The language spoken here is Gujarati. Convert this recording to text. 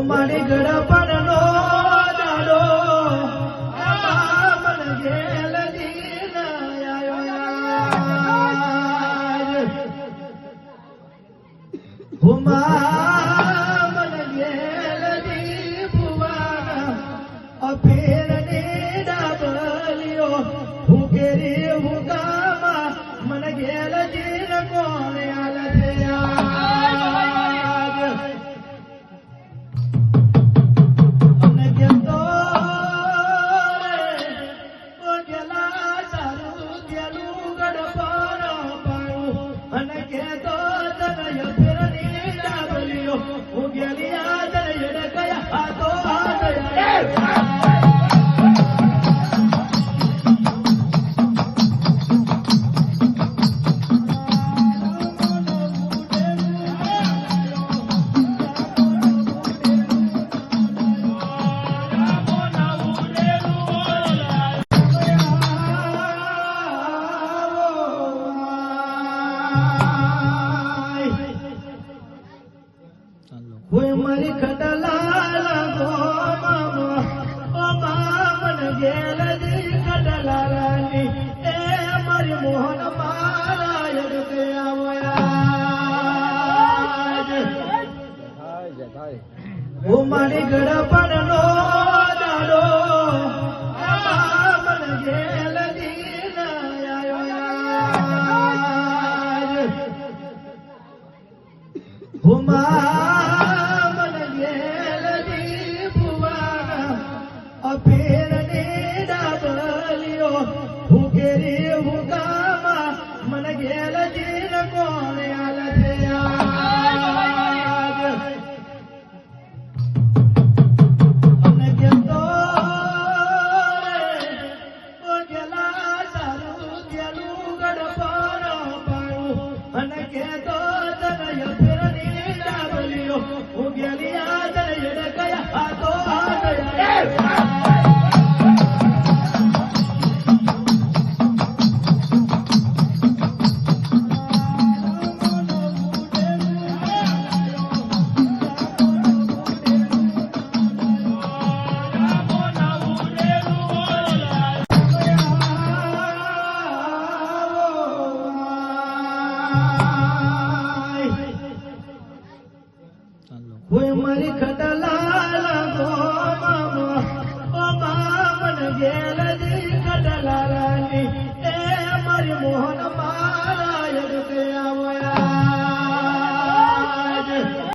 મારી ગળપણનો દાડો મન ગેલ દીન આયો મન ગેલ દી ભુવાના અફેર ને ડાબલિયો હુકેરી હુકામા મન ગેલ દીન કોણ આલ મારી ખટલાલ મન ગેલ દી ખટલાલાની એ મારી મોહન મારા યડકે આવ્યા મારી ગળપણનો દાડો મન ગેલ દીન આયો અફેર ને ડાબલિયો હુકેરી હુકામા મન ગેલ દીન કોણ આલ અમને કેતો ગેલા તારું ગેલું ગડપણ પાયું અને કેતો તન અફેર ને ડાબલિયો હું ગેલી આદર યડ ગયા હાથો મારી ખટલાલ